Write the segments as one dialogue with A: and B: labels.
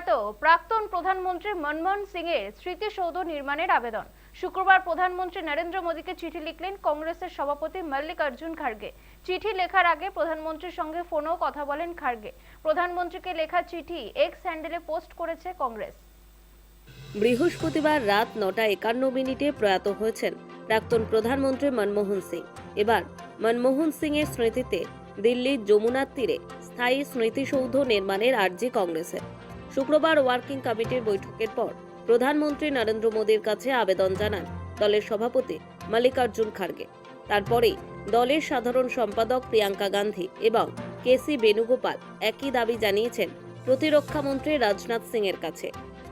A: প্রয়াত প্রাক্তন প্রধানমন্ত্রী মনমোহন সিং এর স্মৃতিসৌধ নির্মাণের আবেদন। শুক্রবার প্রধানমন্ত্রী নরেন্দ্র মোদীকে চিঠি লিখলেন কংগ্রেসের সভাপতি মল্লিকার্জুন খার্গে। চিঠি লেখার আগে প্রধানমন্ত্রীর সঙ্গে ফোনেও কথা বলেন খার্গে। প্রধানমন্ত্রীকে লেখা চিঠি এক্স হ্যান্ডেলে পোস্ট করেছে কংগ্রেস।
B: বৃহস্পতিবার রাত 9:51 প্রয়াত হয়েছেন প্রাক্তন প্রধানমন্ত্রী মনমোহন সিং। এবার মনমোহন সিং এর স্মৃতিতে দিল্লির যমুনার তীরে স্থায়ী স্মৃতিসৌধ নির্মাণের আর্জি কংগ্রেসের। শুক্রবার ওয়ার্কিং কমিটির বৈঠকের পর প্রধানমন্ত্রী নরেন্দ্র মোদীর কাছে আবেদন জানান দলের সভাপতি মল্লিকার্জুন খার্গে। তারপরেই দলের সাধারণ সম্পাদক প্রিয়াঙ্কা গান্ধী এবং কেসি বেণুগোপাল একই দাবি জানিয়েছেন প্রতিরক্ষা মন্ত্রী রাজনাথ সিং এর কাছে।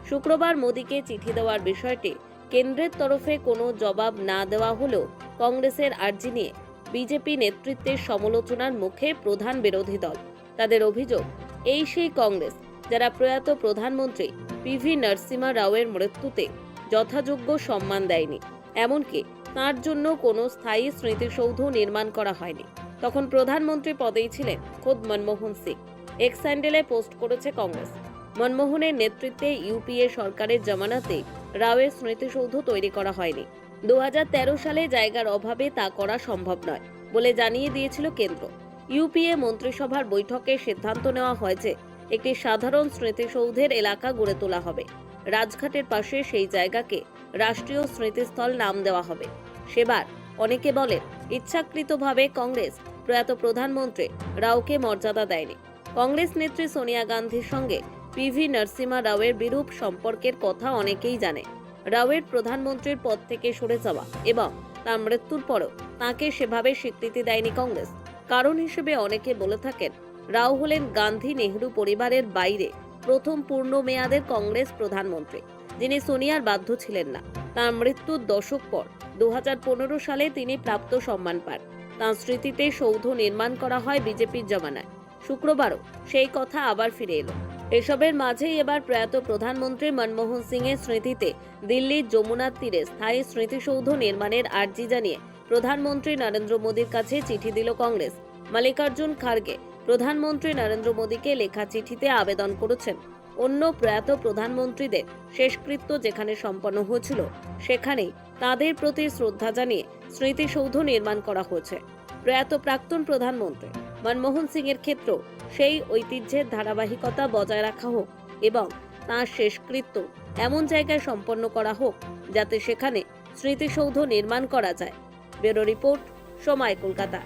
B: শুক্রবার মোদীকে চিঠি দেওয়ার বিষয়টি কেন্দ্রের তরফে কোনো জবাব না দেওয়া হলেও কংগ্রেসের আর্জি নিয়ে বিজেপি নেতৃত্বের সমালোচনার মুখে প্রধান বিরোধী দল। তাদের অভিযোগ, এই সেই কংগ্রেস যারা প্রয়াত প্রধানমন্ত্রী পিভি নরসিমহা রাওয়ের মৃত্যুতে যথাযোগ্য সম্মান দেয়নি, এমনকি তাঁর জন্য কোনো স্থায়ী স্মৃতিসৌধ নির্মাণ করা হয়নি। তখন প্রধানমন্ত্রী পদেই ছিলেন খোদ মনমোহন সিং। এক্স হ্যান্ডেলে পোস্ট করেছে কংগ্রেস। মনমোহনের নেতৃত্বে ইউপিএ সরকারের জামানাতে রাওয়ের স্মৃতিসৌধ তৈরি করা হয়নি। 2013 সালে জায়গার অভাবে তা করা সম্ভব নয় বলে জানিয়ে দিয়েছিল কেন্দ্র। ইউপিএ মন্ত্রিসভার বৈঠকে সিদ্ধান্ত নেওয়া হয়েছে একটি সাধারণ স্মৃতিসৌধের এলাকা গড়ে তোলা হবে। রাজঘাটের পাশে সেই জায়গাকে রাষ্ট্রীয় স্মৃতিস্থল নাম দেওয়া হবে। সেবার অনেকে বলেন ইচ্ছাকৃতভাবে কংগ্রেস প্রয়াত প্রধানমন্ত্রী রাওকে মর্যাদা দেয়নি। কংগ্রেস নেত্রী সোনিয়া গান্ধীর সঙ্গে পিভি নরসিমহা রাওয়ের বিরূপ সম্পর্কের কথা অনেকেই জানে। রাওয়ের প্রধানমন্ত্রীর পদ থেকে সরে যাওয়া এবং তার মৃত্যুর পরও তাঁকে সেভাবে স্বীকৃতি দেয়নি কংগ্রেস। কারণ হিসেবে অনেকে বলে থাকেন রাও হলেন গান্ধী নেহরু পরিবারের বাইরে প্রথম পূর্ণ মেয়াদের কংগ্রেস প্রধানমন্ত্রী, যিনি সোনিয়ার বাধ্য ছিলেন না। তার মৃত্যুর দশক পর 2015 সালে তিনি প্রাপ্ত সম্মান পান। তাঁর স্মৃতিতে সৌধ নির্মাণ করা হয় বিজেপির জমানায়। শুক্রবারও সেই কথা আবার ফিরে এলো। এসবের মাঝেই এবার প্রয়াত প্রধানমন্ত্রী মনমোহন সিং এর স্মৃতিতে দিল্লির যমুনার তীরে স্থায়ী স্মৃতিসৌধ নির্মাণের আর্জি জানিয়ে প্রধানমন্ত্রী নরেন্দ্র মোদীর কাছে চিঠি দিল কংগ্রেস। মল্লিকার্জুন খার্গে প্রধানমন্ত্রী নরেন্দ্র মোদীকে লেখা চিঠিতে আবেদন করেছেন অন্য প্রয়াত প্রধানমন্ত্রীদের শেষকৃত্য যেখানে সম্পন্ন হয়েছিল সেখানেই তাঁদের প্রতি শ্রদ্ধা জানিয়ে স্মৃতিসৌধ নির্মাণ করা হয়েছে। প্রয়াত প্রাক্তন প্রধানমন্ত্রী মনমোহন সিং এর ক্ষেত্রেও সেই ঐতিহ্যের ধারাবাহিকতা বজায় রাখা হোক এবং তাঁর শেষকৃত্য এমন জায়গায় সম্পন্ন করা হোক যাতে সেখানে স্মৃতিসৌধ নির্মাণ করা যায়। ব্যুরো রিপোর্ট, সময়, কলকাতা।